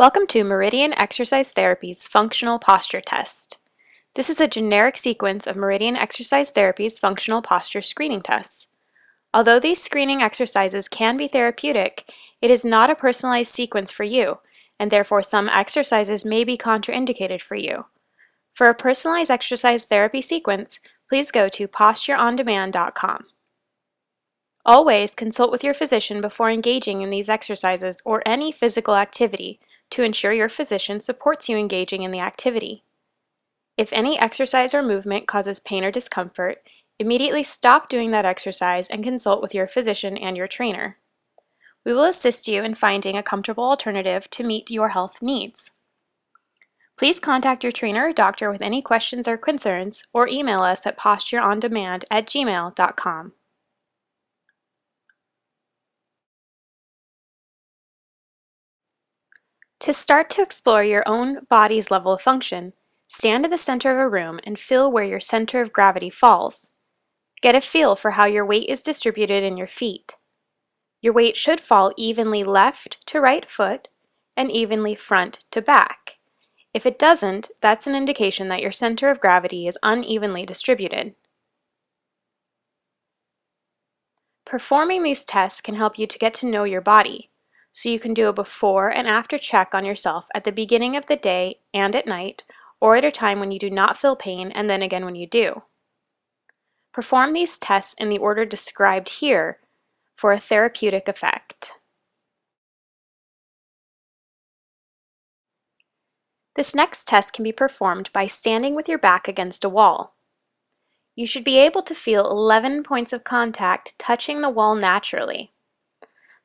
Welcome to Meridian Exercise Therapy's Functional Posture Test. This is a generic sequence of Meridian Exercise Therapy's functional posture screening tests. Although these screening exercises can be therapeutic, it is not a personalized sequence for you, and therefore some exercises may be contraindicated for you. For a personalized exercise therapy sequence, please go to postureondemand.com. Always consult with your physician before engaging in these exercises or any physical activity to ensure your physician supports you engaging in the activity. If any exercise or movement causes pain or discomfort, immediately stop doing that exercise and consult with your physician and your trainer. We will assist you in finding a comfortable alternative to meet your health needs. Please contact your trainer or doctor with any questions or concerns, or email us at postureondemand@gmail.com. To start to explore your own body's level of function, stand in the center of a room and feel where your center of gravity falls. Get a feel for how your weight is distributed in your feet. Your weight should fall evenly left to right foot and evenly front to back. If it doesn't, that's an indication that your center of gravity is unevenly distributed. Performing these tests can help you to get to know your body, so you can do a before and after check on yourself at the beginning of the day and at night, or at a time when you do not feel pain and then again when you do. Perform these tests in the order described here for a therapeutic effect. This next test can be performed by standing with your back against a wall. You should be able to feel 11 points of contact touching the wall naturally.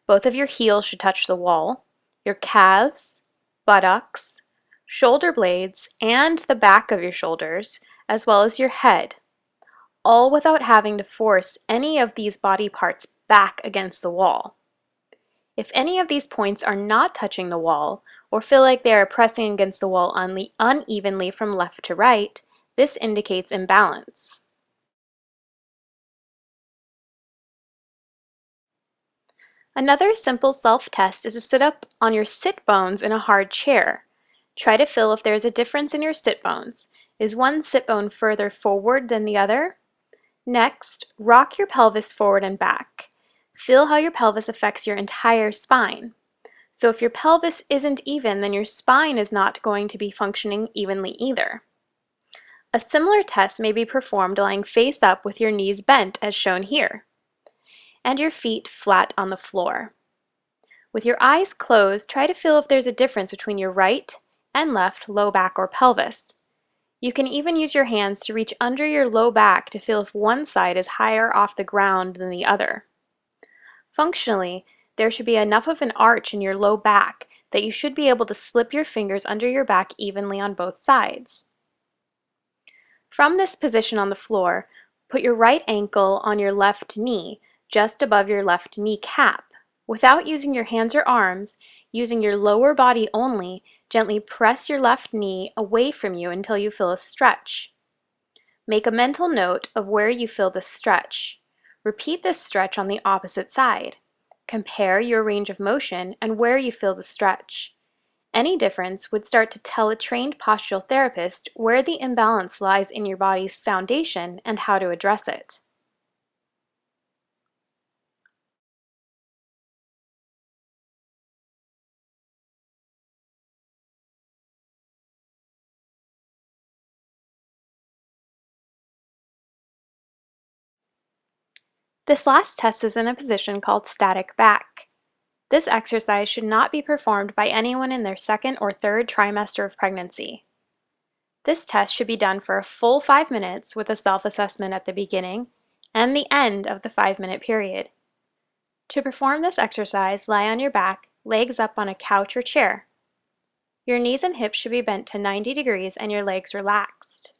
Both of your heels should touch the wall, your calves, buttocks, shoulder blades, and the back of your shoulders, as well as your head, all without having to force any of these body parts back against the wall. If any of these points are not touching the wall, or feel like they are pressing against the wall unevenly from left to right, this indicates imbalance. Another simple self-test is to sit up on your sit bones in a hard chair. Try to feel if there is a difference in your sit bones. Is one sit bone further forward than the other? Next, rock your pelvis forward and back. Feel how your pelvis affects your entire spine. So if your pelvis isn't even, then your spine is not going to be functioning evenly either. A similar test may be performed lying face up with your knees bent as shown here, and your feet flat on the floor. With your eyes closed, try to feel if there's a difference between your right and left low back or pelvis. You can even use your hands to reach under your low back to feel if one side is higher off the ground than the other. Functionally, there should be enough of an arch in your low back that you should be able to slip your fingers under your back evenly on both sides. From this position on the floor, put your right ankle on your left knee, just above your left kneecap. Without using your hands or arms, using your lower body only, gently press your left knee away from you until you feel a stretch. Make a mental note of where you feel the stretch. Repeat this stretch on the opposite side. Compare your range of motion and where you feel the stretch. Any difference would start to tell a trained postural therapist where the imbalance lies in your body's foundation and how to address it. This last test is in a position called static back. This exercise should not be performed by anyone in their second or third trimester of pregnancy. This test should be done for a full 5 minutes with a self-assessment at the beginning and the end of the 5-minute period. To perform this exercise, lie on your back, legs up on a couch or chair. Your knees and hips should be bent to 90 degrees and your legs relaxed.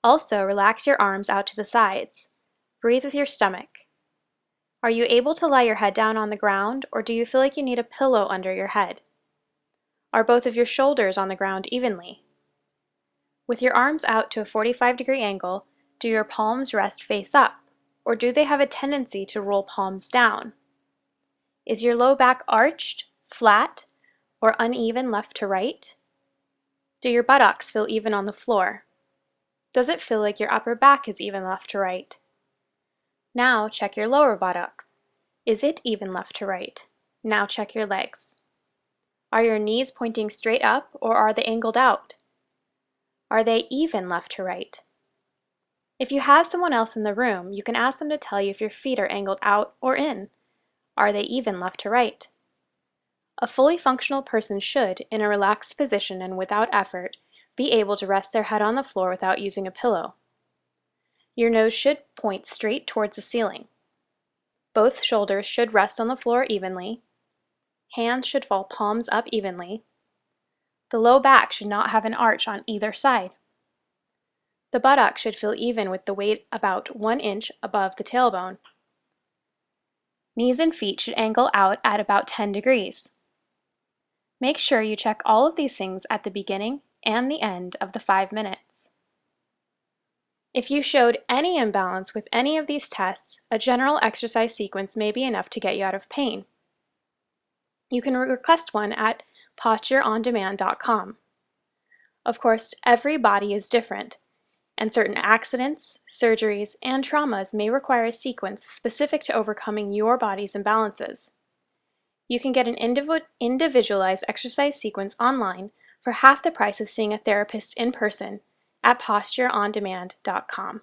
Also, relax your arms out to the sides. Breathe with your stomach. Are you able to lie your head down on the ground, or do you feel like you need a pillow under your head? Are both of your shoulders on the ground evenly? With your arms out to a 45-degree angle, do your palms rest face up, or do they have a tendency to roll palms down? Is your low back arched, flat, or uneven left to right? Do your buttocks feel even on the floor? Does it feel like your upper back is even left to right? Now check your lower buttocks. Is it even left to right? Now check your legs. Are your knees pointing straight up or are they angled out? Are they even left to right? If you have someone else in the room, you can ask them to tell you if your feet are angled out or in. Are they even left to right? A fully functional person should, in a relaxed position and without effort, be able to rest their head on the floor without using a pillow. Your nose should point straight towards the ceiling. Both shoulders should rest on the floor evenly. Hands should fall palms up evenly. The low back should not have an arch on either side. The buttock should feel even with the weight about 1 inch above the tailbone. Knees and feet should angle out at about 10 degrees. Make sure you check all of these things at the beginning and the end of the 5 minutes. If you showed any imbalance with any of these tests, a general exercise sequence may be enough to get you out of pain. You can request one at postureondemand.com. Of course, every body is different, and certain accidents, surgeries, and traumas may require a sequence specific to overcoming your body's imbalances. You can get an individualized exercise sequence online for half the price of seeing a therapist in person at postureondemand.com.